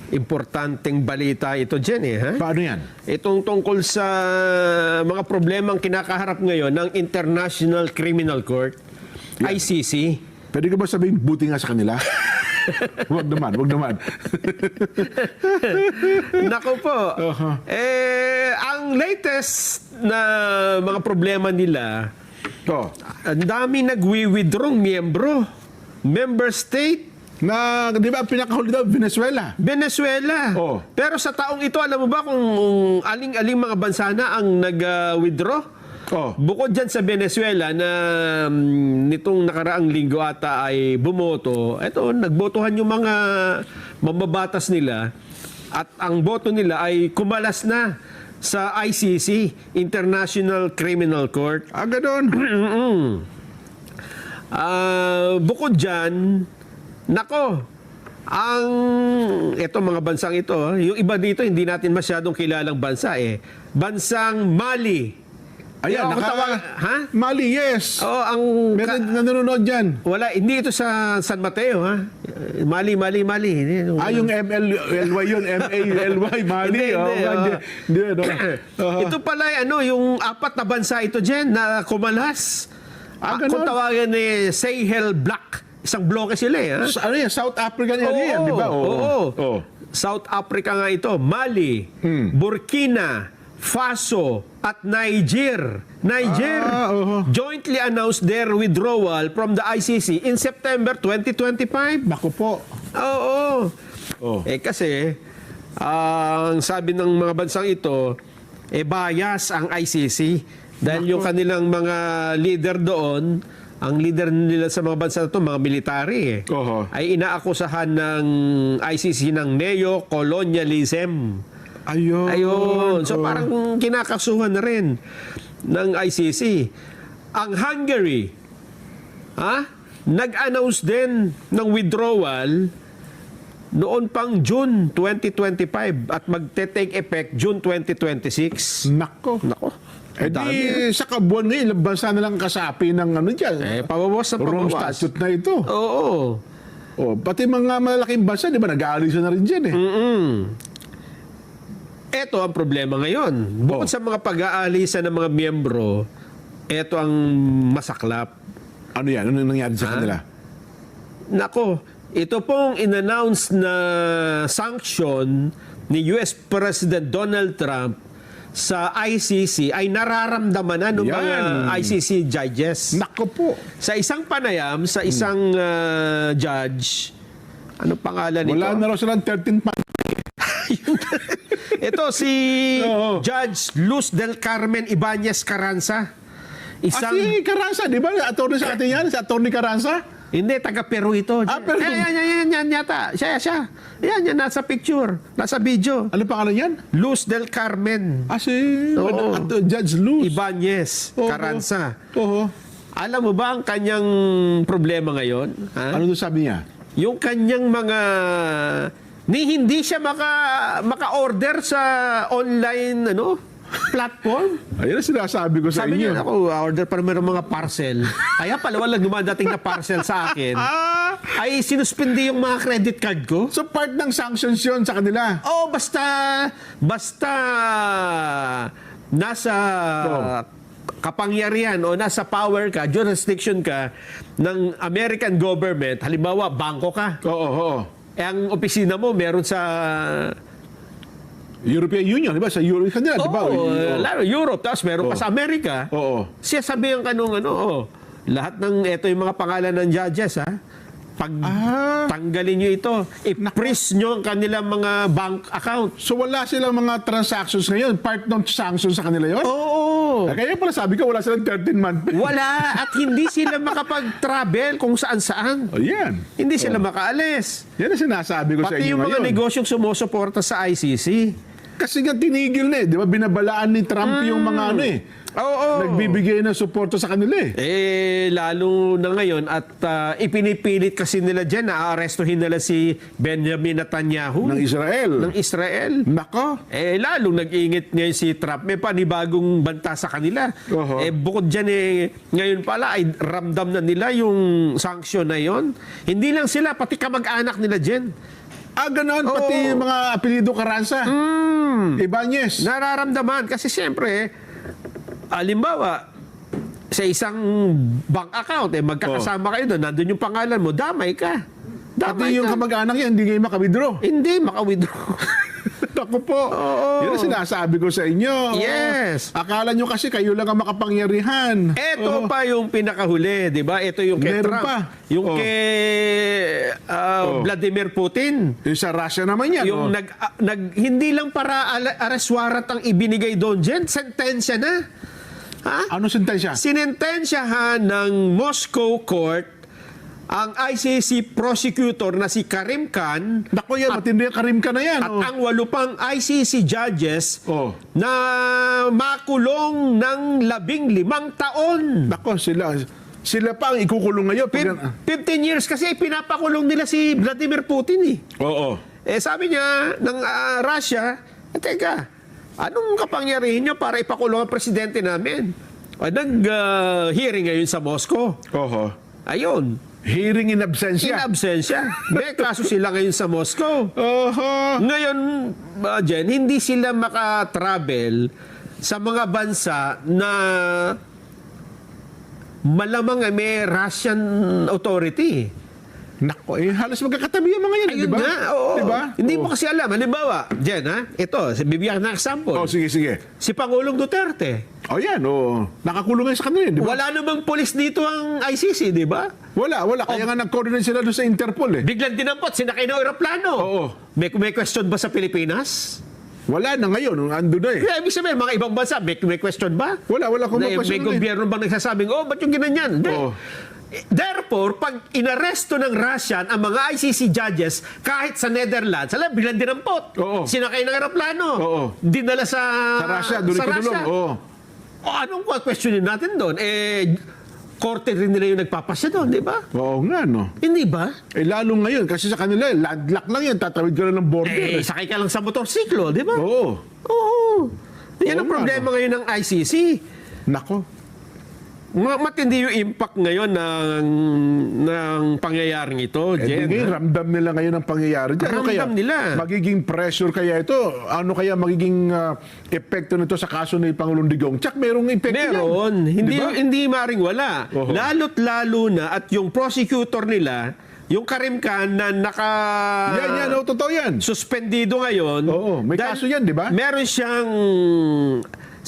importanteng balita ito dyan ha? Paano yan? Itong tungkol sa mga problemang kinakaharap ngayon ng International Criminal Court, ICC. Pwede ka ba sabihin, buti nga sa kanila? Wag naman, wag naman. Nako po. Ang latest na mga problema nila, ang dami nagwi-withdraw member state. Na, di ba, pinakahuli daw, Venezuela. Venezuela. Oh. Pero sa taong ito, alam mo ba kung aling-aling mga bansa na ang nag-withdraw? Bukod dyan sa Venezuela na nitong nakaraang linggo ata ay bumoto, eto, nagbotohan yung mga mababatas nila at ang boto nila ay kumalas na sa ICC, International Criminal Court. Ganon. Bukod dyan, nako, ito mga bansang ito, yung iba dito hindi natin masyadong kilalang bansa Bansang Mali. Ayan, Mali, yes. Meron nanonood dyan. Wala, hindi ito sa San Mateo, ha? Mali. Yung MLY yun, M-A-L-Y, Mali. Hindi. Ito pala, yung apat na bansa ito dyan na kumalas. Kung tawagan Sahel Bloc. Isang bloke sila Ano yan? South African area yan, di ba? Oo. South Africa nga ito. Mali, Burkina Faso at Niger jointly announced their withdrawal from the ICC in September 2025. Naku po. Oo. Kasi ang sabi ng mga bansang ito, bias ang ICC dahil yung kanilang mga leader doon, ang leader nila sa mga bansa na ito, mga military ay inaakusahan ng ICC ng neo-colonialism. Ayun. So parang kinakasuhan na rin ng ICC. Ang Hungary, nag-announce din ng withdrawal noon pang June 2025 at magte-take effect June 2026. Nako. Sa kabuuan ngayon, ilang bansa na lang kasapi ng dyan. Pabawas na Rome pabawas. Statute na ito. Oo. Pati mga malalaking bansa, di ba, nag-aalisa na rin dyan Ito ang problema ngayon. Bukod sa mga pag-aalisa ng mga miyembro, ito ang masaklap. Ano yan? Ano nangyari sa kanila? Nako, ito pong in-announce na sanction ni US President Donald Trump sa ICC ay nararamdaman na ng mga ICC judges. Nako po. Sa isang panayam, sa isang judge, ano pangalan nito? Wala na raw silang 13th month. Ito si Judge Luz del Carmen Ibanez Carranza. Si Carranza, di ba? Attorney sa atin yan? Si Attorney Carranza? Hindi, taga Peru ito. Peru. Yan yata. Siya. Yan, nasa picture. Nasa video. Ano pangalan yan? Luz del Carmen. Judge Luz Ibanez Carranza. Alam mo ba ang kanyang problema ngayon? Ano doon sabi niya? Yung kanyang mga... hindi siya maka-order sa online platform. Ayun ang sinasabi ko sa Sabi inyo. niya, ako, order pa naman ng mga parcel. Kaya pala walang dumadating na parcel sa akin. Ay sinuspindi yung mga credit card ko. So part ng sanctions yun sa kanila? Basta nasa kapangyarihan o nasa power ka, jurisdiction ka ng American government, halimbawa, bangko ka. Ang opisina mo meron sa European Union, di ba? Sa Europe kanila, di ba? Lalo Europe, tapos meron pa sa Amerika. Siya sabihan ka nung lahat ng ito yung mga pangalan ng judges, Pag tanggalin nyo ito, i-freeze nyo ang kanilang mga bank account. So wala silang mga transactions ngayon? Part ng sanctions sa kanila yun? Oo. Kaya pala sabi ko, wala silang 13 month. Wala. At hindi sila makapag-travel kung saan-saan. Yan. Hindi sila makaalis. Yan ang sinasabi ko sa inyo Pati yung mga ngayon. negosyong sumusuporta sa ICC. Kasi nga tinigil na di ba? Binabalaan ni Trump yung mga nagbibigay ng suporta sa kanila lalo na ngayon at ipinipilit kasi nila dyan na aarestuhin nila si Benjamin Netanyahu. Ng Israel. Nako. Lalong nag-iingit ngayon si Trump. May panibagong banta sa kanila. Bukod dyan ngayon pala ay ramdam na nila yung sanction na yon. Hindi lang sila, pati kamag-anak nila dyan. Ganon. Pati yung mga apelido Carranza. Ibanez. Nararamdaman kasi siyempre, halimbawa, sa isang bank account, magkakasama kayo doon, nandun yung pangalan mo, damay ka. Pati yung kamag-anak yan, hindi kayo maka-withdraw. Hindi, maka-withdraw. Ako po. Yun ang sinasabi ko sa inyo. Yes. Akala nyo kasi kayo lang ang makapangyarihan. Ito pa yung pinakahuli, di ba? Ito yung kay Meron Trump. pa. Yung kay Vladimir Putin. Yung sa Russia naman yan. Yung hindi lang para arrest warrant ang ibinigay doon, Jen, sentensya na. Ha? Ano sentensya? Sinentensyahan ng Moscow Court ang ICC prosecutor na si Karim Khan Naku yan, matindi ang Karim ka na yan. at ang 8 pang ICC judges Oh. na makulong ng 15 taon. Naku, sila pa ang ikukulong ngayon. 15 years kasi pinapakulong nila si Vladimir Putin eh. Oo. Sabi niya ng Russia, teka, anong kapangyarihan niyo para ipakulong ang presidente namin? Nag-hearing ngayon sa Moscow. Oho. Ayun. Hearing in In absentia. absentia. May kaso sila ngayon sa Moscow. Oho. Ngayon, Jen, hindi sila makatravel sa mga bansa na malamang may Russian authority. Naku, halos magkakatabi yung mga yan, Ayun di ba? nga, oo. Diba? Hindi mo kasi alam. Halimbawa, Jen, ito, bibigyan ng example. Sige, sige. Si Pangulong Duterte. Yan, nakakulong ngayon sa kanila, di ba? Wala namang polis dito ang ICC, di ba? Wala. Kaya nga nag-coordinate sila doon sa Interpol eh. Biglang dinampot, sinakay ng aeroplano. Oo. May question ba sa Pilipinas? Wala na ngayon, ando na eh. Kaya ibig sabihin, mga ibang bansa, may question ba? Wala kung May mapasyon gobyerno bang nagsasabing, ba't yung ginanyan? Hindi. Oo. Therefore, pag inaresto ng Russian ang mga ICC judges, kahit sa Netherlands, alam, biglang dinampot. Oo. Sinakay ng aeroplano. Oo. Dinala sa Russia, doon ikinulong. Oo. Anong questionin natin doon? Korte rin nila yung nagpapasya doon, di ba? Oo nga, no. Hindi ba? Lalo ngayon, kasi sa kanila, landlock lang yan, tatawid ka lang ng border. Sakay ka lang sa motorsiklo, di ba? Oo. Oo. Yan ang Oo nga, problema ngayon ng ICC. Nako. Matindi yung impact ngayon ng pangyayaring ito, Jen. Ramdam nila ngayon ang pangyayari dyan. Ramdam nila. Magiging pressure kaya ito? Ano kaya magiging epekto nito sa kaso ni Pangulong Digong? Tsak, merong epekto Meron. yan. Hindi maring wala. Oho. Lalo't lalo na at yung prosecutor nila, yung Karim Khan na Yan, totoo yan. suspendido ngayon. Oo, may dahil kaso yan, di ba? Meron siyang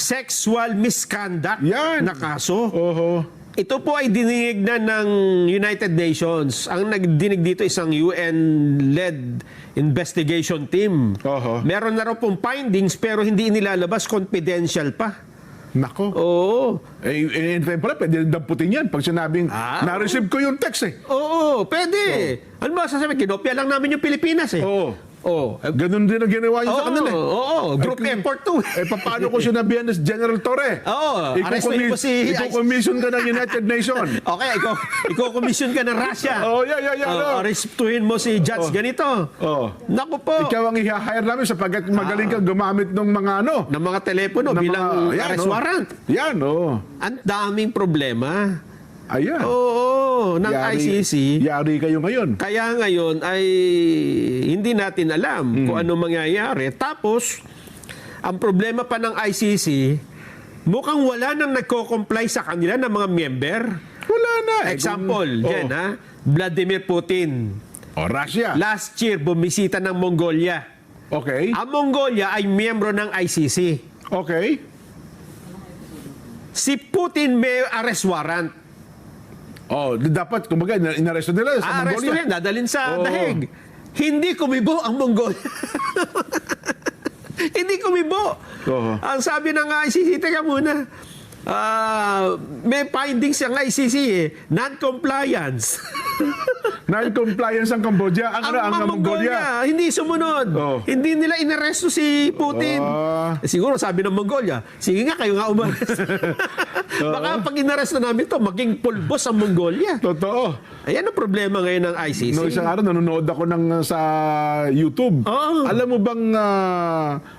sexual misconduct Yan. na kaso. Oho. Ito po ay diningig na ng United Nations. Ang nagdinig dito isang UN-led investigation team. Oho. Meron na raw pong findings pero hindi inilalabas, confidential pa. Nako. Oo. In time pala, pwede damputin yan. Pag sinabing, na-receive ko yung text eh. Oo, pwede. Ano ba sasabihin? Kinopya lang namin yung Pilipinas eh. Oo. Oo. Ganun din ang ginawa niyo sa kanila eh. Oo. Group effort to. Paano ko sinabihan ni General Torre? Oo. Arrestuin mo si... Iko-commission ka ng United Nations. Okay, iko-commission ka ng Russia. Yeah. Arrestuin mo si Judge ganito. Naku po. Ikaw ang i-hire namin sapagkat magaling kang gumamit ng mga ng mga telepono bilang arrest warrant. Yan, Ang daming problema. Ayan. Oo, ng ICC. Yari kayo ngayon. Kaya ngayon ay hindi natin alam kung ano mangyayari. Tapos, ang problema pa ng ICC, mukhang wala nang nagko-comply sa kanila ng mga member. Wala na. Example, yan Vladimir Putin. Russia. Last year, bumisita ng Mongolia. Okay. Ang Mongolia ay miyembro ng ICC. Okay. Si Putin may arrest warrant. Dapat, kumbaga, inaresto nila sa Arresto Mongolia. yan, dadalhin sa dahig. Hindi kumibo ang Mongolia. Hindi kumibo. Ang sabi ng ICC, teka muna, may findings ang ICC non-compliance. Non-compliance ang Cambodia. Ang Mongolia. Hindi sumunod. Hindi nila inaresto si Putin. Siguro sabi ng Mongolia, sige nga, kayo nga umaresto. Baka pag inaresto namin to, maging pulbos ang Mongolia. Totoo. Ayan ang problema ngayon ng ICC. No, isang araw, nanonood ako sa YouTube. Alam mo bang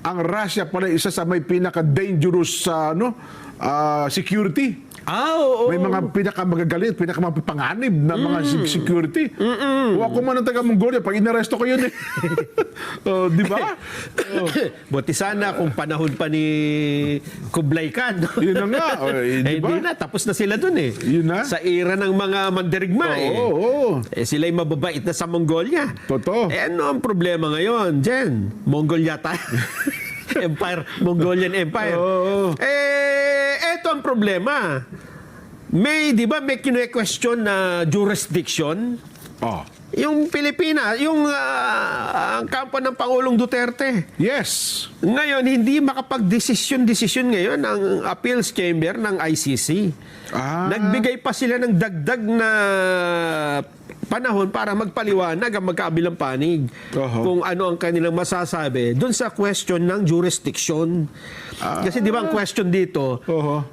ang Russia pala isa sa may pinaka-dangerous security? Oo. May mga pinakamagagalit, pinakamapanganib na mga security. O ako man ang taga Mongolia, pag inaresto ko yun eh. Di ba? Buti sana kung panahon pa ni Kublai Khan. Yun na nga. Di ba? Hindi na, tapos na sila dun eh. Yun na. Sa era ng mga mandirigma eh. Oo. Sila'y mababait na sa Mongolia. Totoo. Ano ang problema ngayon, Jen? Mongolia tayo. Empire, Mongolian Empire. Oo. Eto ang problema. Di ba, may kine-question na jurisdiction? Oh. Yung Pilipinas, yung ang kampo ng Pangulong Duterte. Yes. Ngayon, hindi makapag-desisyon ngayon ang appeals chamber ng ICC. Nagbigay pa sila ng dagdag na panahon para magpaliwanag ang magkaabilang panig kung ano ang kanilang masasabi dun sa question ng jurisdiction. Kasi di ba ang question dito,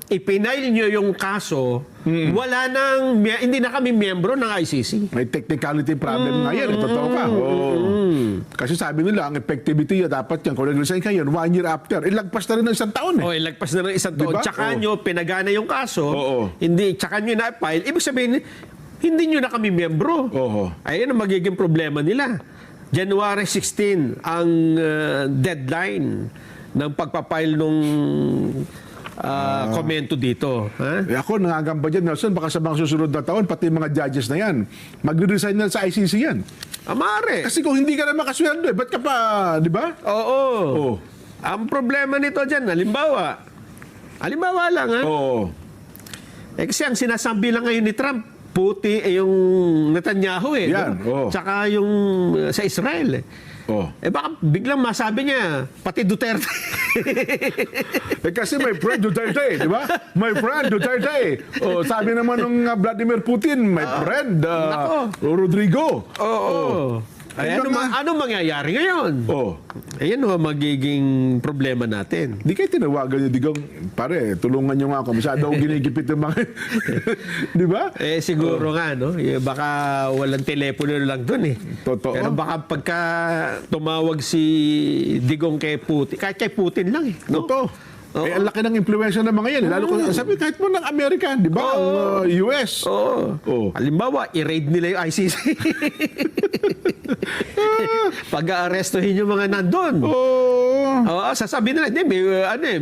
ipinail nyo yung kaso, hindi na kami miyembro ng ICC. May technicality problem nga yan. Totoo ka. Kasi sabi nila, ang effectivity yun, dapat yan. Kung nag-resign kayo, 1 year after, ilagpas na rin ng 1 taon eh. Ilagpas na ng 1 taon. Diba? Tsaka nyo, pinagana yung kaso, tsaka nyo na-file. Ibig sabihin, hindi nyo na kami miyembro. Ayun ang magiging problema nila. January 16 ang deadline ng pagpapile nung komento dito. Ako, nangangamba dyan, Nelson, baka sa mga susunod na taon, pati mga judges na yan, mag-resign na sa ICC yan. Amare. Kasi kung hindi ka na makasweldo, ba't ka pa, di ba? Oo. Ang problema nito dyan, halimbawa lang kasi ang sinasabi lang ngayon ni Trump, puti yung Netanyahu Yan, tsaka yung sa Israel baka biglang masabi niya, pati Duterte. Kasi my friend Duterte, di ba? My friend Duterte. Sabi naman ng Vladimir Putin, my friend Rodrigo. Ano mangyayari ngayon? Ayan ho magiging problema natin. Di kayo tinawagan niyo, Digong, pare, tulungan niyo nga ako. Masyado akong ginigipit ng mga... Di ba? Siguro nga, no? Baka walang telepono lang dun eh. Totoo. Pero baka pagka tumawag si Digong kay Putin, kahit kay Putin lang eh. No? Totoo. Ang laki ng impluwensya ng mga yan. Lalo kung sabi, kahit mo ng Amerika, di ba? Ang US. Halimbawa, i-raid nila yung ICC. Pag-aarestohin yung mga nandun. Sasabihin nila,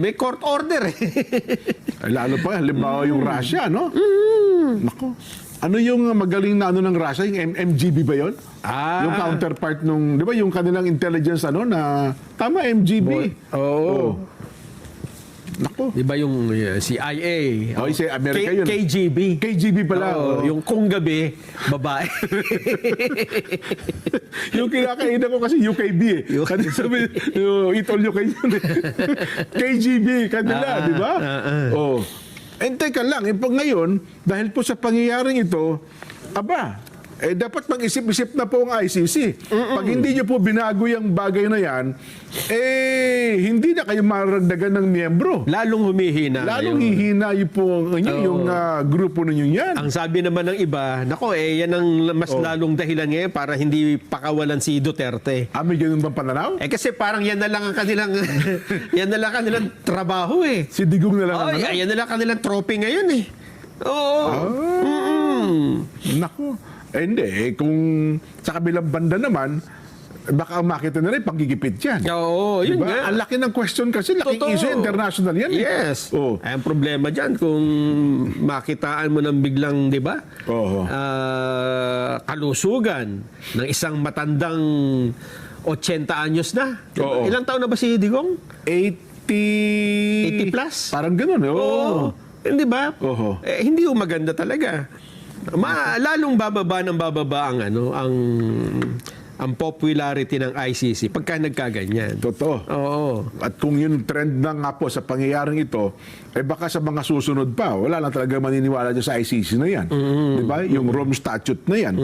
may court order. Lalo pa, halimbawa yung Russia, no? Nako. Ano yung magaling na ng Russia? Yung MGB ba yun? Yung counterpart nung, di ba, yung kanilang intelligence, na, tama, MGB. Nako. Di ba yung CIA? Si Amerika yun. KGB. KGB pala. Yung kung gabi, babae. Yung kinakaina ko kasi UKB eh. Kanina sabi, itol yung kayo yun eh. KGB, kanila, di ba? Teka lang, pag ngayon, dahil po sa pangyayaring ito, dapat mag-isip-isip na po ang ICC. Pag hindi nyo po binago yung bagay na yan, hindi na kayo maragdagan ng miyembro. Lalong humihina. Lalong hihina yung po yung grupo ninyo yan. Ang sabi naman ng iba, yan ang mas lalong dahilan ngayon para hindi pakawalan si Duterte. May ganun bang pananaw? Kasi parang yan na lang ang kanilang yan na lang kanilang trabaho eh. Si Digong na lang ang yan na lang kanilang trophy ngayon eh. Naku. Hindi. Kung sa kabilang banda naman, baka makita na rin panggigipit yan. Yun nga. Ang laki ng question kasi, laking issue international yan. Yes. Ang problema dyan, kung makitaan mo ng biglang, di ba? Kalusugan ng isang matandang 80 anyos na. Ilang taon na ba si Digong? 80 plus? Parang ganun. Hindi ba? Hindi maganda talaga. Lalong bababa ang popularity ng ICC pagka nagkaganyan. Totoo. At kung yung trend na nga po sa pangyayaring ito, baka sa mga susunod pa, wala lang talaga maniniwala dyan sa ICC na yan. Di ba? Yung Rome Statute na yan.